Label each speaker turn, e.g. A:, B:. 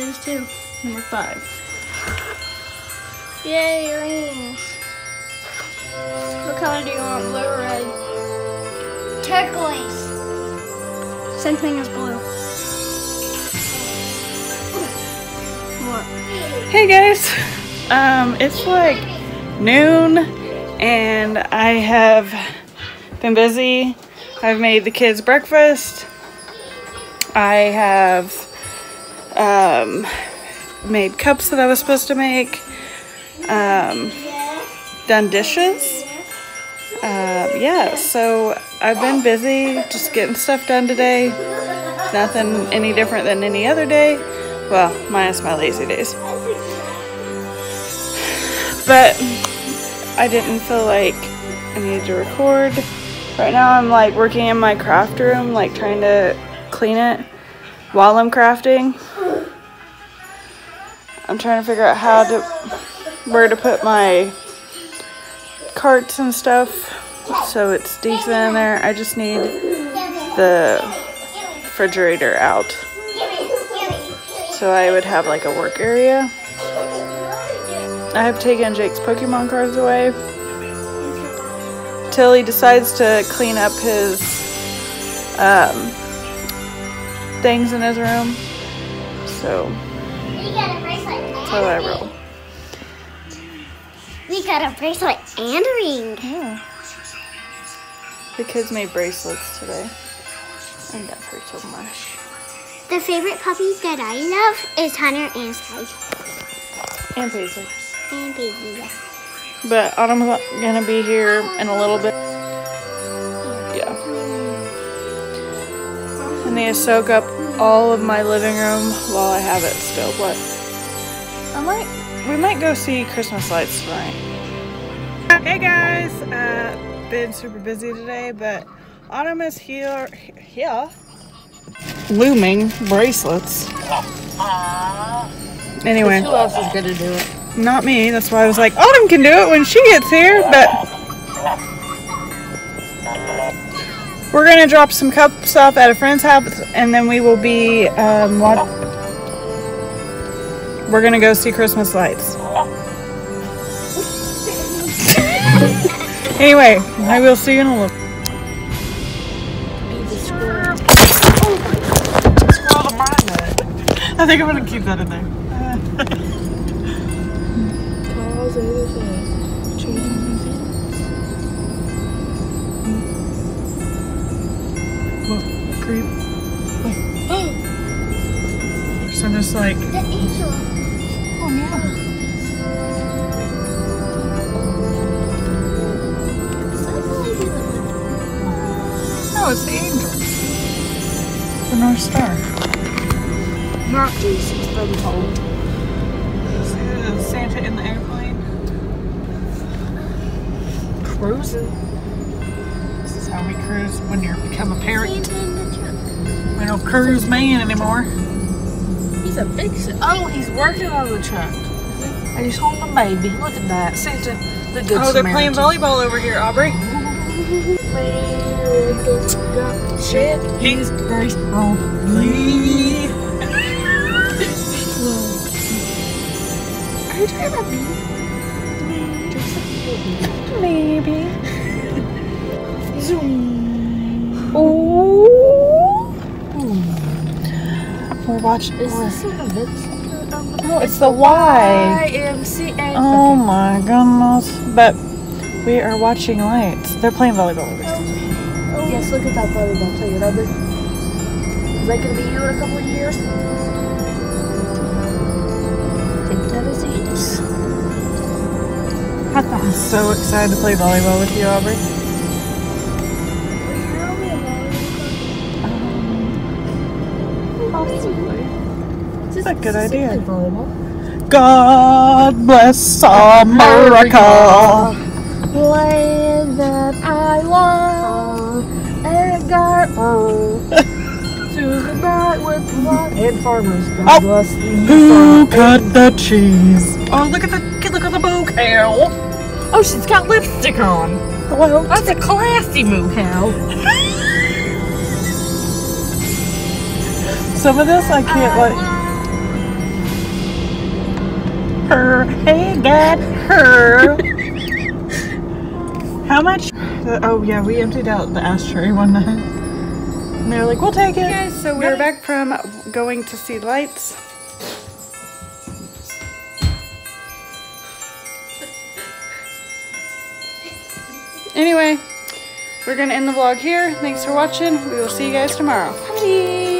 A: yours too.
B: Number 5.
A: Yay, rings. What color do you want? Blue or red? Turquoise. Same thing as blue. What?
B: Hey guys, it's like noon and I have been busy. I've made the kids breakfast. I have made cups that I was supposed to make. Done dishes. Yeah, so I've been busy just getting stuff done today. Nothing any different than any other day. Well, minus my lazy days. But I didn't feel like I needed to record. Right now I'm like working in my craft room, like trying to clean it while I'm crafting. I'm trying to figure out where to put my carts and stuff so it's decent in there. I just need the refrigerator out so I would have like a work area. I have taken Jake's Pokemon cards away till he decides to clean up his things in his room. So that's how I roll.
A: We got a bracelet and a ring.
B: Yeah. The kids made bracelets today. I love her so much.
A: The favorite puppies that I love is Hunter and Sky.
B: And Paisley.
A: And Baby, yeah.
B: But Autumn's gonna be here in a little bit. Yeah. I need to soak up all of my living room while I have it still. What? We might go see Christmas lights tonight. Hey guys, been super busy today, but Autumn is here looming bracelets. Anyway,
C: who else is gonna do it?
B: Not me. That's why I was like, Autumn can do it when she gets here. But we're gonna drop some cups off at a friend's house, and then we will be we're gonna go see Christmas lights. Anyway, I will see you in a little. I think I'm gonna keep that in there. Look, creep. So I'm just like.
A: The angel.
B: Oh yeah. No, it's the angel. The North Star.
C: Not Jesus, from home.
B: Is Santa in the airplane?
C: Cruising.
B: This is how we cruise when you become a parent.
A: Santa in the truck.
B: We don't cruise man anymore.
C: He's a big. Oh, he's working on the truck. And he's holding a baby. Look at that. Santa, the good
B: Oh, they're
C: Samaritan.
B: playing volleyball over here, Aubrey.
C: Shit, he's grace on
B: Lee.
C: Are you talking about me?
B: Maybe.
C: Zoom.
B: Oh. We're watching.
C: Is this an event?
B: No, it's the Y.
C: YMCA.
B: Oh my goodness. But we are watching lights. They're playing volleyball over here.
C: Yes, look at that volleyball player, Robert. Is that going to be you in a couple of years? I think that is it.
B: I'm so excited to play volleyball with you, Aubrey.
C: Possibly.
B: That's a good idea.
C: Volleyball.
B: God bless America.
C: Land that I love and got to the night with love and farmers. God bless the
B: Who cut the cheese? Oh, look at the moo cow.
C: Oh, she's got lipstick on.
B: Hello.
C: That's a classy moo cow.
B: Some of this I can't her. Hey, got her. How much? Oh yeah, we emptied out the ashtray one night. And they were like, we'll take it. Hey guys, so we're back from going to see lights. Anyway, we're gonna end the vlog here. Thanks for watching. We will see you guys tomorrow. Bye.